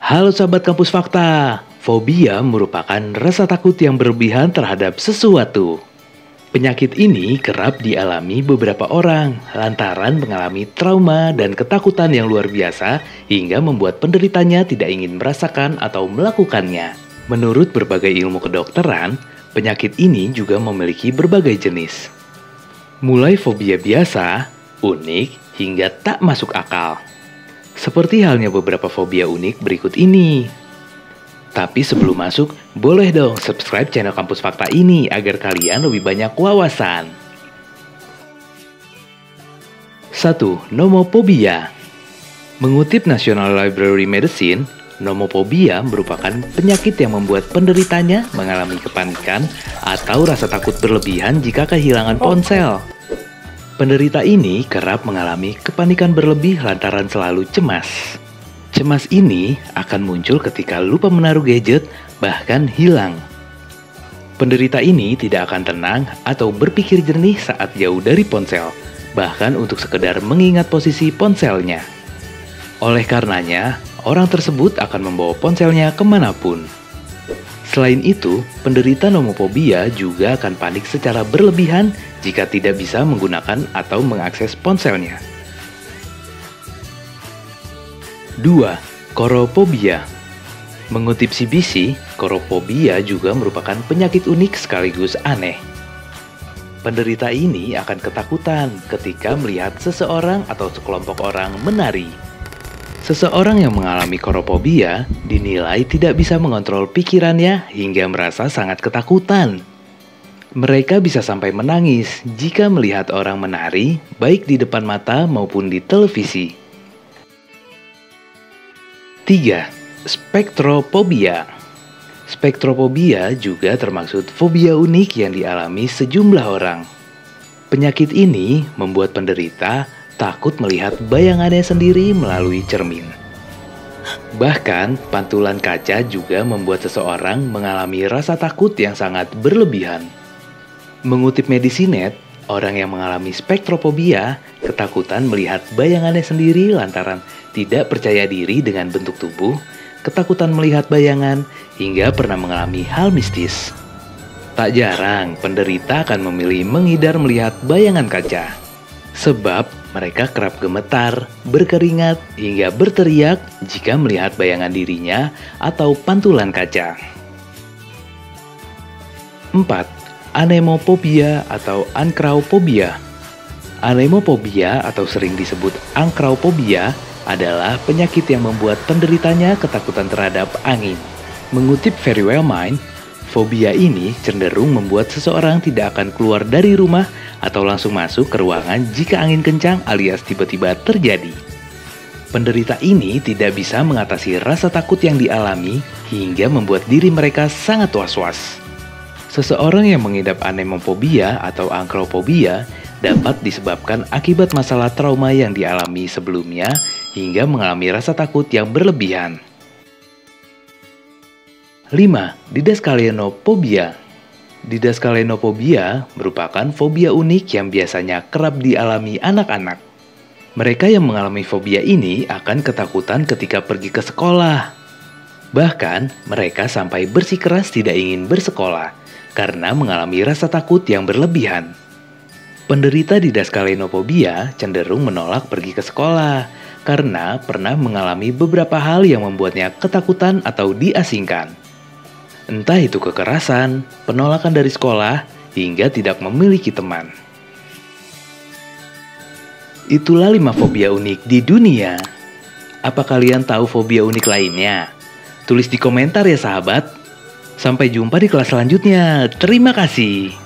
Halo sahabat Kampus Fakta, fobia merupakan rasa takut yang berlebihan terhadap sesuatu. Penyakit ini kerap dialami beberapa orang lantaran mengalami trauma dan ketakutan yang luar biasa hingga membuat penderitanya tidak ingin merasakan atau melakukannya. Menurut berbagai ilmu kedokteran, penyakit ini juga memiliki berbagai jenis. Mulai fobia biasa, unik, hingga tak masuk akal. Seperti halnya beberapa fobia unik berikut ini. Tapi sebelum masuk, boleh dong subscribe channel Kampus Fakta ini agar kalian lebih banyak wawasan. 1. Nomophobia. Mengutip National Library Medicine, nomophobia merupakan penyakit yang membuat penderitanya mengalami kepanikan atau rasa takut berlebihan jika kehilangan ponsel. Penderita ini kerap mengalami kepanikan berlebih lantaran selalu cemas. Cemas ini akan muncul ketika lupa menaruh gadget, bahkan hilang. Penderita ini tidak akan tenang atau berpikir jernih saat jauh dari ponsel, bahkan untuk sekedar mengingat posisi ponselnya. Oleh karenanya, orang tersebut akan membawa ponselnya kemanapun. Selain itu, penderita nomophobia juga akan panik secara berlebihan jika tidak bisa menggunakan atau mengakses ponselnya. 2. Chorophobia. Mengutip CBC, chorophobia juga merupakan penyakit unik sekaligus aneh. Penderita ini akan ketakutan ketika melihat seseorang atau sekelompok orang menari. Seseorang yang mengalami chorophobia dinilai tidak bisa mengontrol pikirannya hingga merasa sangat ketakutan. Mereka bisa sampai menangis jika melihat orang menari, baik di depan mata maupun di televisi. 3. Spektrophobia. Spektrophobia juga termasuk fobia unik yang dialami sejumlah orang. Penyakit ini membuat penderita takut melihat bayangannya sendiri melalui cermin. Bahkan, pantulan kaca juga membuat seseorang mengalami rasa takut yang sangat berlebihan. Mengutip Medisinet, orang yang mengalami spektrophobia ketakutan melihat bayangannya sendiri lantaran tidak percaya diri dengan bentuk tubuh, ketakutan melihat bayangan, hingga pernah mengalami hal mistis. Tak jarang, penderita akan memilih menghindar melihat bayangan kaca. Sebab mereka kerap gemetar, berkeringat, hingga berteriak jika melihat bayangan dirinya atau pantulan kaca. 4. Anemophobia atau ankraophobia. Anemophobia atau sering disebut ankraophobia adalah penyakit yang membuat penderitanya ketakutan terhadap angin. Mengutip Verywell Mind, fobia ini cenderung membuat seseorang tidak akan keluar dari rumah atau langsung masuk ke ruangan jika angin kencang alias tiba-tiba terjadi. Penderita ini tidak bisa mengatasi rasa takut yang dialami hingga membuat diri mereka sangat was-was. Seseorang yang mengidap anemophobia atau ankraophobia dapat disebabkan akibat masalah trauma yang dialami sebelumnya hingga mengalami rasa takut yang berlebihan. 5. Didaskalenophobia. Didaskalenophobia merupakan fobia unik yang biasanya kerap dialami anak-anak. Mereka yang mengalami fobia ini akan ketakutan ketika pergi ke sekolah. Bahkan, mereka sampai bersikeras tidak ingin bersekolah karena mengalami rasa takut yang berlebihan. Penderita didaskalenophobia cenderung menolak pergi ke sekolah karena pernah mengalami beberapa hal yang membuatnya ketakutan atau diasingkan. Entah itu kekerasan, penolakan dari sekolah, hingga tidak memiliki teman. Itulah 5 fobia unik di dunia. Apa kalian tahu fobia unik lainnya? Tulis di komentar ya sahabat. Sampai jumpa di kelas selanjutnya. Terima kasih.